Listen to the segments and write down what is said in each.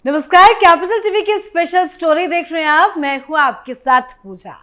नमस्कार, capital TV की special story देख रहे हैं आप। मैं हूं आपके साथ पूजा।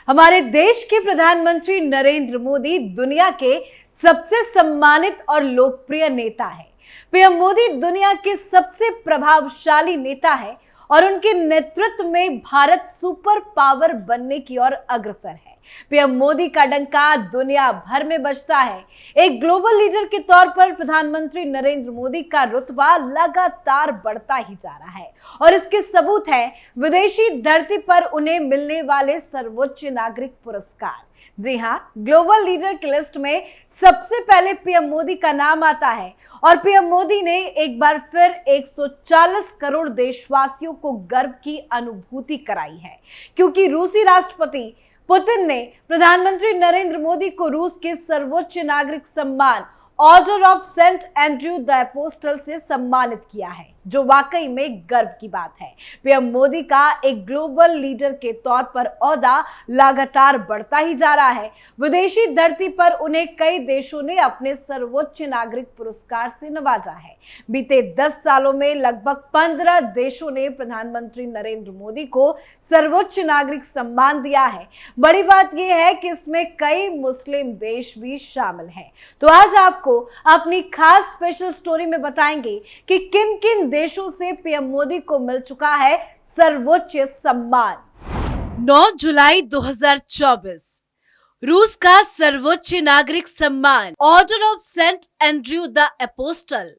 हमारे देश के प्रधानमंत्री नरेंद्र मोदी दुनिया के सबसे सम्मानित और लोकप्रिय नेता है। पीएम मोदी दुनिया के सबसे प्रभावशाली नेता है और उनके नेतृत्व में भारत सुपर पावर बनने की ओर अग्रसर है। पीएम मोदी का डंका दुनिया भर में बजता है। एक ग्लोबल लीडर के तौर पर प्रधानमंत्री नरेंद्र मोदी का रुतबा लगातार बढ़ता ही जा रहा है और इसके सबूत है विदेशी धरती पर उन्हें मिलने वाले सर्वोच्च नागरिक पुरस्कार। जी हां, ग्लोबल लीडर की लिस्ट में सबसे पहले पीएम मोदी का नाम आता है और पीएम मोदी ने एक बार फिर 140 करोड़ देशवासियों को गर्व की अनुभूति कराई है, क्योंकि रूसी राष्ट्रपति पुतिन ने प्रधानमंत्री नरेंद्र मोदी को रूस के सर्वोच्च नागरिक सम्मान order of Saint Andrew the Apostle से सम्मानित किया है, जो वाकई में गर्व की बात है। पीएम मोदी का एक ग्लोबल लीडर के तौर पर ओहदा लगातार बढ़ता ही जा रहा है। विदेशी धरती पर उन्हें कई देशों ने अपने सर्वोच्च नागरिक पुरस्कार से नवाजा है। बीते 10 सालों में लगभग 15 देशों ने प्रधानमंत्री नरेंद्र मोदी को सर्वोच्च नागरिक सम्मान दिया है। बड़ी बात यह है कि इसमें कई मुस्लिम देश भी शामिल हैं। तो आज आपको अपनी खास स्पेशल स्टोरी में बताएंगे कि किन किन देशों से पीएम मोदी को मिल चुका है सर्वोच्च सम्मान। 9 जुलाई 2024 रूस का सर्वोच्च नागरिक सम्मान order of Saint Andrew the Apostle.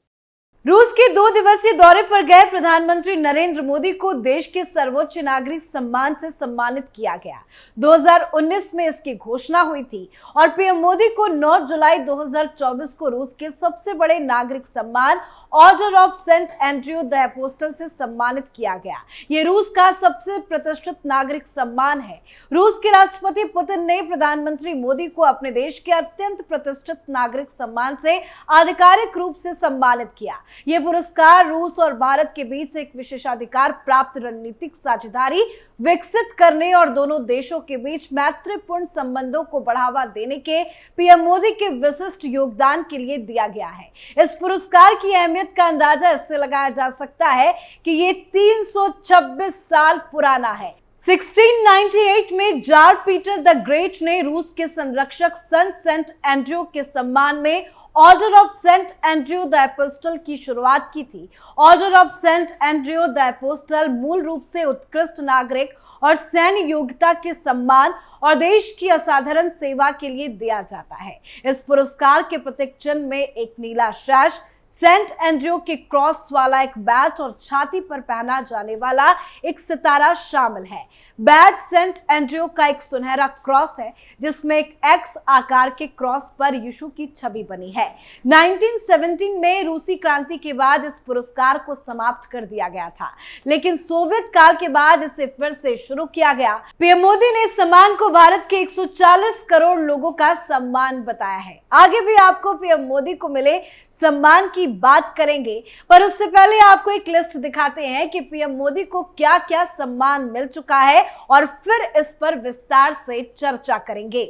रूस के 2 दिवसीय दौरे पर गए प्रधानमंत्री नरेंद्र मोदी को देश के सर्वोच्च नागरिक सम्मान से सम्मानित किया गया। 2019 में इसकी घोषणा हुई थी और पीएम मोदी को 9 जुलाई 2024 को रूस के सबसे बड़े नागरिक सम्मान order of Saint Andrew the Apostle से सम्मानित किया गया। ये रूस का सबसे प्रतिष्ठित नागरिक सम्मान है। रूस के राष्ट्रपति पुतिन ने प्रधानमंत्री मोदी को अपने देश के अत्यंत प्रतिष्ठित नागरिक सम्मान से आधिकारिक रूप से सम्मानित किया। ये पुरस्कार रूस और भारत के बीच एक विशेषाधिकार प्राप्त रणनीतिक साझेदारी विकसित करने और दोनों देशों के बीच मैत्रीपूर्ण संबंधों को बढ़ावा देने के पीएम मोदी के विशिष्ट योगदान के लिए दिया गया है। इस पुरस्कार की अहमियत का अंदाजा इससे लगाया जा सकता है कि ये 326 साल पुराना है। 1698 में जार पीटर द ग्रेट ने रूस के संरक्षक संत सेंट एंड्रयू के सम्मान में order of Saint Andrew the Apostle की शुरुआत की थी। Order of Saint Andrew the Apostle मूल रूप से उत्कृष्ट नागरिक और सैन्य योग्यता के सम्मान और देश की असाधारण सेवा के लिए दिया जाता है। इस पुरस्कार के प्रतीक चिन्ह में एक नीला शैश, सेंट एंड्रयू के क्रॉस वाला एक बैच और छाती पर पहना जाने वाला एक सितारा शामिल है। बैच सेंट एंड्रयू का एक सुनहरा क्रॉस है, जिसमें एक एक्स आकार के क्रॉस पर यीशु की छवि बनी है। 1917 में रूसी क्रांति के बाद इस पुरस्कार को समाप्त कर दिया गया था, लेकिन सोवियत काल के बाद इसे फिर से शुरू किया गया। पीएम मोदी ने इस सम्मान को भारत के 140 करोड़ लोगों का सम्मान बताया है। आगे भी आपको पीएम मोदी को मिले सम्मान की बात करेंगे, पर उससे पहले आपको एक लिस्ट दिखाते हैं कि पीएम मोदी को क्या क्या सम्मान मिल चुका है और फिर इस पर विस्तार से चर्चा करेंगे।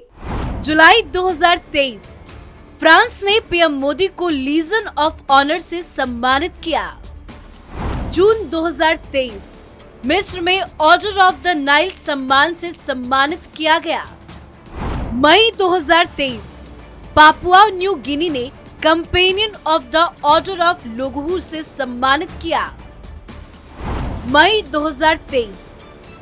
जुलाई 2023 फ्रांस ने पीएम मोदी को लीजन ऑफ ऑनर से सम्मानित किया। जून 2023 मिस्र में ऑर्डर ऑफ द नाइल सम्मान से सम्मानित किया गया। मई 2023 पापुआ न्यू गिनी ने companion of the order of Logohu से सम्मानित किया। मई 2023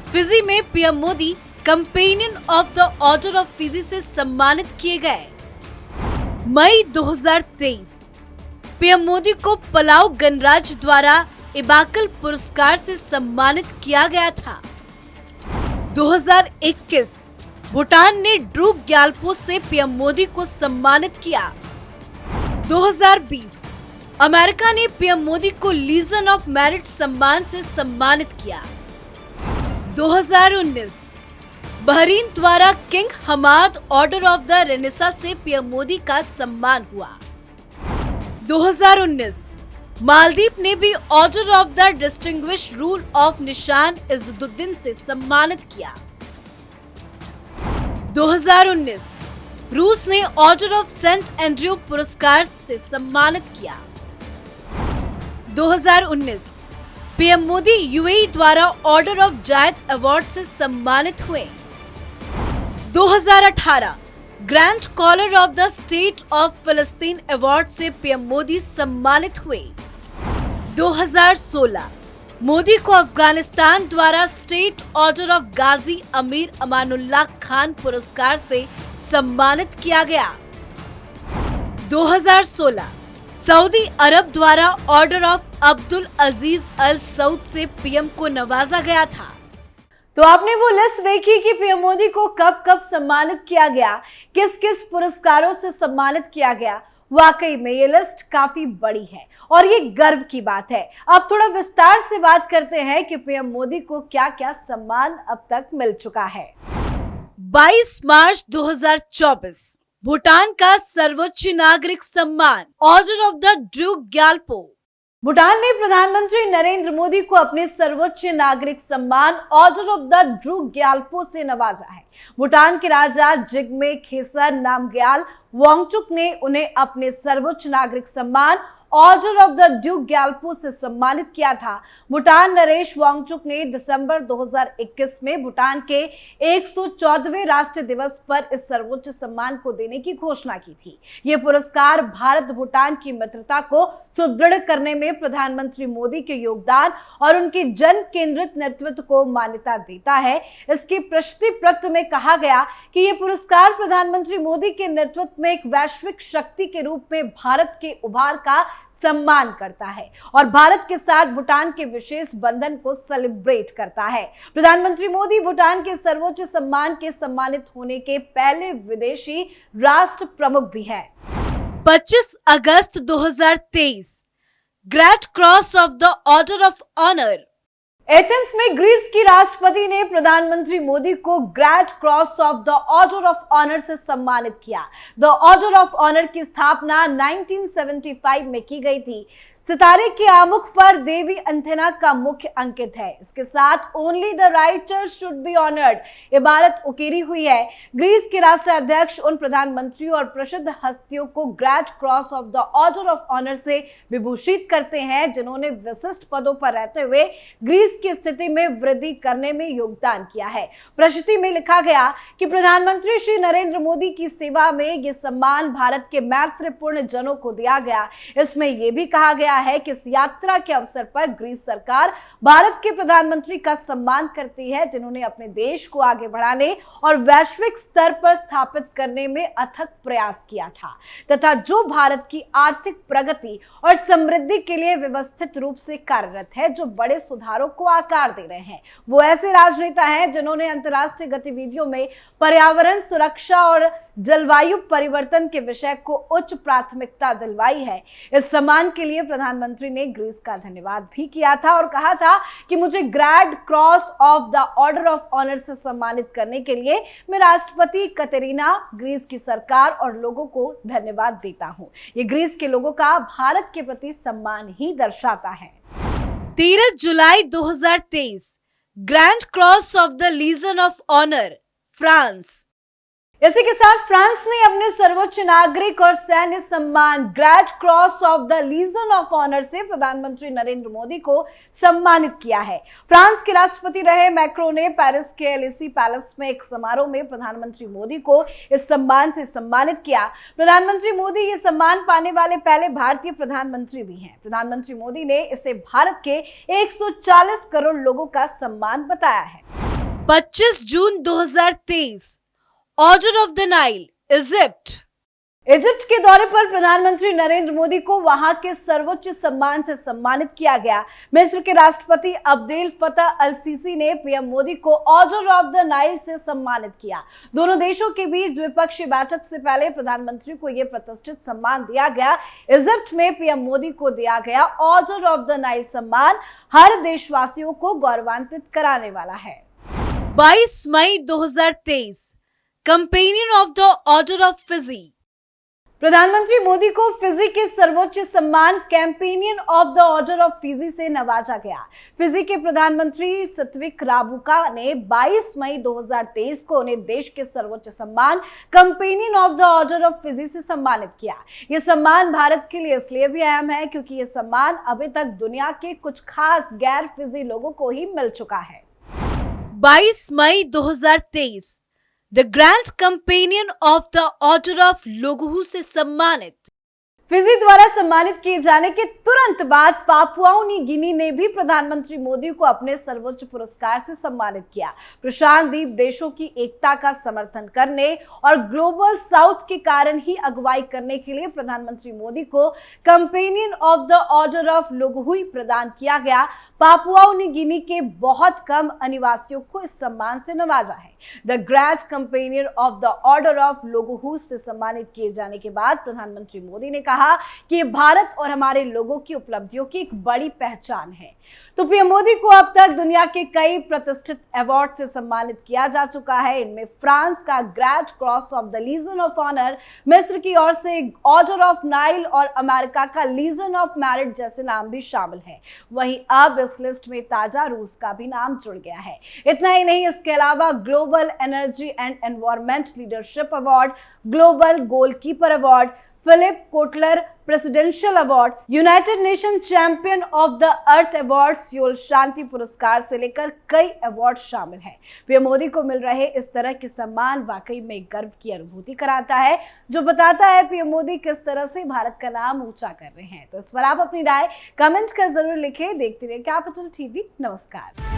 फिजी में PM Modi companion of the order of Fiji से सम्मानित किए गए। मई 2023 पीएम मोदी को पलाऊ गणराज्य द्वारा इबाकल पुरस्कार से सम्मानित किया गया था। 2021 भूटान ने ड्रूप ग्यालपो से पीएम मोदी को सम्मानित किया। 2020 अमेरिका ने पीएम मोदी को लीजन ऑफ मेरिट सम्मान से सम्मानित किया। 2019 बहरीन द्वारा King Hamad order of the Renaissance से पीएम मोदी का सम्मान हुआ। 2019 मालदीव ने भी order of the distinguished rule of Nishan Izzuddeen से सम्मानित किया। 2019 रूस ने ऑर्डर ऑफ सेंट एंड्रयू पुरस्कार से सम्मानित किया। 2019 पीएम मोदी यूएई द्वारा ऑर्डर ऑफ जायद अवार्ड से सम्मानित हुए। 2018 grand scholar of the state of फिलिस्तीन अवार्ड से पीएम मोदी सम्मानित हुए। 2016 मोदी को अफगानिस्तान द्वारा स्टेट ऑर्डर ऑफ गाजी अमीर अमानुल्लाह खान पुरस्कार से सम्मानित किया गया। 2016 सऊदी अरब द्वारा ऑर्डर ऑफ अब्दुल अजीज अल सऊद से पीएम को नवाजा गया था। तो आपने वो लिस्ट देखी कि पीएम मोदी को कब कब सम्मानित किया गया, किस किस पुरस्कारों से सम्मानित किया गया। वाकई में ये लिस्ट काफी बड़ी है और ये गर्व की बात है। अब थोड़ा विस्तार से बात करते हैं कि पीएम मोदी को क्या क्या सम्मान अब तक मिल चुका है। 22 मार्च 2024 भूटान का सर्वोच्च नागरिक सम्मान order of the Druk Gyalpo. Bhutan ने प्रधानमंत्री नरेंद्र मोदी को अपने सर्वोच्च नागरिक सम्मान order of the Druk Gyalpo से नवाजा है। भूटान के राजा जिग्मे खेसर नामग्याल वांगचुक ने उन्हें अपने सर्वोच्च नागरिक सम्मान order of the Duke Gyalpo से सम्मानित किया था। भूटान नरेश वांगचुक ने दिसंबर 2021 में भूटान के 114वें राष्ट्रीय दिवस पर इस सर्वोच्च सम्मान को देने की घोषणा की थी। ये पुरस्कार भारत भूटान की मित्रता को सुदृढ़ करने में प्रधानमंत्री मोदी के योगदान और उनके जन केंद्रित नेतृत्व को मान्यता देता है। इसकी प्रशस्ति पत्र में कहा गया कि ये पुरस्कार प्रधानमंत्री मोदी के नेतृत्व में एक वैश्विक शक्ति के रूप में भारत के उभार का सम्मान करता है और भारत के साथ भूटान के विशेष बंधन को सेलिब्रेट करता है। प्रधानमंत्री मोदी भूटान के सर्वोच्च सम्मान के सम्मानित होने के पहले विदेशी राष्ट्र प्रमुख भी हैं। 25 अगस्त 2023 great cross of the order of honour. Athens में ग्रीस की राष्ट्रपति ने प्रधानमंत्री मोदी को great cross of the order of honour से सम्मानित किया। द ऑर्डर ऑफ ऑनर की स्थापना 1975 में की गई थी। सितारे के आमुख पर देवी एंथेना का मुख्य अंकित है। इसके साथ only the writers should be honoured इबारत उकेरी हुई है। ग्रीस के राष्ट्राध्यक्ष उन प्रधानमंत्रियों और प्रसिद्ध हस्तियों को great cross of the order of honour से विभूषित करते हैं जिन्होंने विशिष्ट पदों पर रहते हुए ग्रीस की स्थिति में वृद्धि करने में योगदान किया है। प्रशस्ति में लिखा गया कि प्रधानमंत्री श्री नरेंद्र मोदी की सेवा में ये सम्मान भारत के मैत्रीपूर्ण जनों को दिया गया। इसमें यह भी कहा गया है कि इस यात्रा के अवसर पर ग्रीस सरकार भारत के प्रधानमंत्री का सम्मान करती है जिन्होंने अपने देश को आगे बढ़ाने और वैश्विक स्तर पर स्थापित करने में अथक प्रयास किया था तथा जो भारत की आर्थिक प्रगति और समृद्धि के लिए व्यवस्थित रूप से कार्यरत है, जो बड़े सुधारों को आकार दे रहे हैं। वो ऐसे राजनेता हैं जिन्होंने अंतर्राष्ट्रीय गतिविधियों में पर्यावरण सुरक्षा और जलवायु परिवर्तन के विषय को उच्च प्राथमिकता दिलवाई है। इस सम्मान के लिए प्रधानमंत्री ने ग्रीस का धन्यवाद भी किया था और कहा था कि मुझे great cross of the order of honour से सम्मानित करने के लिए मैं राष्ट्रपति कतरीना, ग्रीस की सरकार और लोगों को धन्यवाद देता हूं। ये ग्रीस के लोगों का भारत के प्रति सम्मान ही दर्शाता है। 13 जुलाई 2023 grand cross of the legion of honour France. इसी के साथ फ्रांस ने अपने सर्वोच्च नागरिक और सैन्य सम्मान great cross of the legion of honour से प्रधानमंत्री नरेंद्र मोदी को सम्मानित किया है। फ्रांस के राष्ट्रपति रहे मैक्रो ने पेरिस के एलिसी पैलेस में एक समारोह में प्रधानमंत्री मोदी को इस सम्मान से सम्मानित किया। प्रधानमंत्री मोदी ये सम्मान पाने वाले पहले भारतीय प्रधानमंत्री भी हैं। प्रधानमंत्री मोदी ने इसे भारत के 140 करोड़ लोगों का सम्मान बताया है। 25 जून 2023 order of the Nile Egypt. Egypt के दौरे पर प्रधानमंत्री नरेंद्र मोदी को वहां के सर्वोच्च सम्मान से सम्मानित किया गया। मिस्र के राष्ट्रपति अब्देल फतह अल सीसी ने पीएम मोदी को ऑर्डर ऑफ द नाइल से सम्मानित किया। दोनों देशों के बीच द्विपक्षीय बैठक से पहले प्रधानमंत्री को यह प्रतिष्ठित सम्मान दिया गया। इजिप्ट में पीएम मोदी को दिया गया ऑर्डर ऑफ द नाइल सम्मान हर देशवासियों को गौरवान्वित कराने वाला है। 22 मई 2023 companion of the order of Fiji. प्रधानमंत्री मोदी को फिजी के सर्वोच्च सम्मान companion of the order of Fiji से नवाजा गया। फिजी के प्रधानमंत्री सत्विक राबुका ने 22 मई 2023 को उन्हें देश के सर्वोच्च सम्मान companion of the order of Fiji से सम्मानित किया। यह सम्मान भारत के लिए इसलिए भी अहम है क्योंकि यह सम्मान अभी तक दुनिया के कुछ खास गैर फिजी लोगों को ही मिल चुका है। 22 मई 2023 the grand companion of the order of लोगोहू से सम्मानित। फिजी द्वारा सम्मानित किए जाने के तुरंत बाद पापुआ न्यू गिनी ने भी प्रधानमंत्री मोदी को अपने सर्वोच्च पुरस्कार से सम्मानित किया। प्रशांत द्वीप देशों की एकता का समर्थन करने और ग्लोबल साउथ के कारण ही अगुवाई करने के लिए प्रधानमंत्री मोदी को companion of the order of लोगोहू प्रदान किया गया। पापुआ न्यू गिनी के बहुत कम अनिवासियों को इस सम्मान से नवाजा है। The grand companion of the order of लोगोहू से सम्मानित किए जाने के बाद प्रधानमंत्री मोदी ने कहा कि भारत और हमारे लोगों की उपलब्धियों की एक बड़ी पहचान है। तो पीएम मोदी को अब तक दुनिया के कई प्रतिष्ठित अवार्ड से सम्मानित किया जा चुका है। इनमें फ्रांस का grand cross of the legion of honour, मिस्र की ओर से ऑर्डर ऑफ नाइल और अमेरिका का लीजन ऑफ मेरिट जैसे नाम भी शामिल है। वहीं अब इस लिस्ट में ताजा रूस का भी नाम जुड़ गया है। इतना ही नहीं, इसके अलावा global energy and environment leadership award, global goalkeeper award, Philip Kotler presidential award, United Nation champion of the Earth award, Seoul शांति पुरस्कार से लेकर कई अवार्ड शामिल हैं। पीएम मोदी को मिल रहे इस तरह के सम्मान वाकई में गर्व की अनुभूति कराता है, जो बताता है पीएम मोदी किस तरह से भारत का नाम ऊंचा कर रहे हैं। तो इस पर आप अपनी राय कमेंट कर जरूर लिखें। देखते रहिए कैपिटल टीवी। नमस्कार।